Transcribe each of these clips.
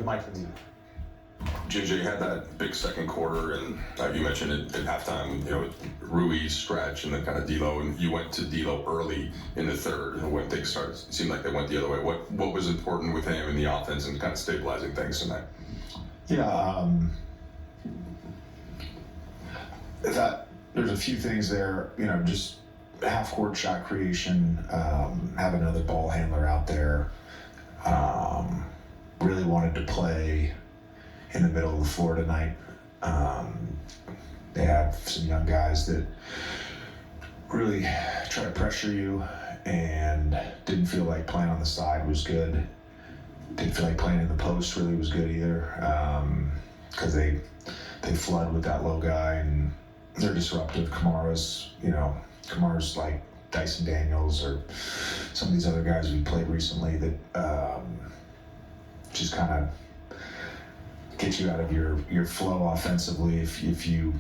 Mike Lemina. JJ had that big second quarter, and you mentioned it at halftime, Rui stretch and then kind of D'Lo, and you went to D'Lo early in the third, and when things started, it seemed like they went the other way. What was important with him in the offense and kind of stabilizing things tonight? Yeah, that there's a few things there, just half-court shot creation, have another ball handler out there, really wanted to play in the middle of the floor tonight. They have some young guys that really try to pressure you, and didn't feel like playing on the side was good. Didn't feel like playing in the post really was good either, because they flood with that low guy and they're disruptive. Kamara's like Dyson Daniels or some of these other guys we played recently that just kind of get you out of your flow offensively if you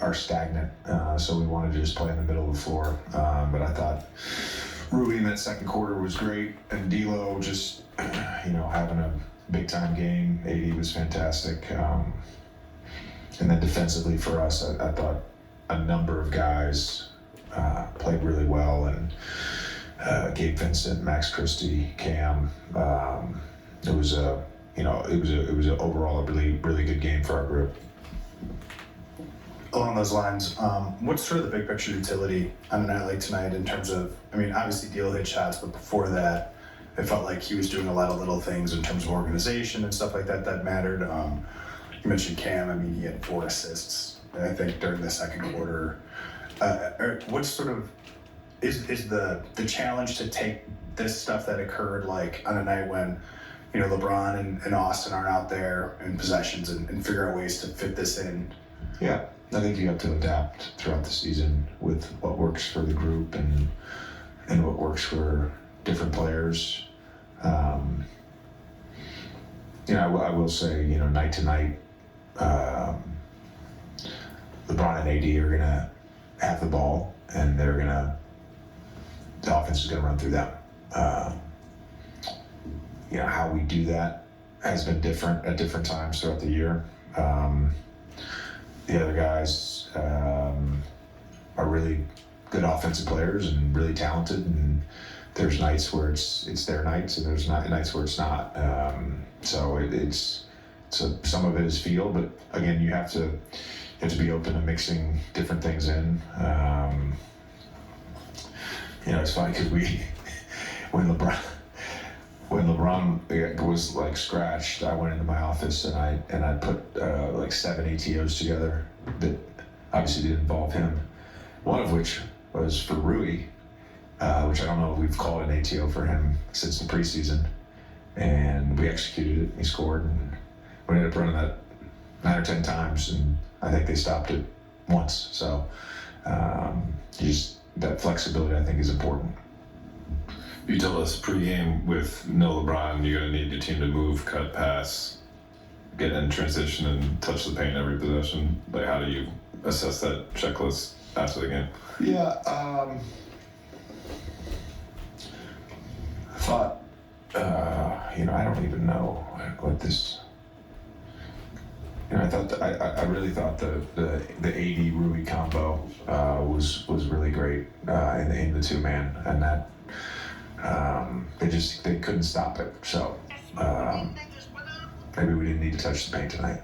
are stagnant. So we wanted to just play in the middle of the floor. But I thought Rui in that second quarter was great, and D'Lo just having a big time game. AD was fantastic. And then defensively for us, I thought a number of guys played really well, and Gabe Vincent, Max Christie, Cam. It was a overall a really, really good game for our group. Along those lines, what's sort of the big picture utility on a night like tonight in terms of, obviously D'Lo hit shots, but before that, it felt like he was doing a lot of little things in terms of organization and stuff like that that mattered. You mentioned Cam, he had 4 assists, I think, during the second quarter. What sort of is the challenge to take this stuff that occurred like on a night when LeBron and Austin aren't out there in possessions and figure out ways to fit this in? Yeah, I think you have to adapt throughout the season with what works for the group and what works for different players. I will say, night to night, LeBron and AD are gonna have the ball, and the offense is gonna run through them. How we do that has been different at different times throughout the year. The other guys are really good offensive players and really talented, and there's nights where it's their nights, and there's nights where it's not. So some of it is feel, but again, you have to be open to mixing different things in. It's funny because when LeBron was like scratched, I went into my office and I put like 7 ATOs together that obviously did involve him. One of which was for Rui, which I don't know if we've called an ATO for him since the preseason, and we executed it. He scored, and we ended up running that 9 or 10 times, and I think they stopped it once. So that flexibility, I think, is important. You told us pregame with no LeBron, you're going to need your team to move, cut, pass, get in transition, and touch the paint every possession. Like, how do you assess that checklist after the game? Yeah, I thought, I don't even know what this. I really thought the AD Rui combo was really great in the 2-man, and that they couldn't stop it. So maybe we didn't need to touch the paint tonight.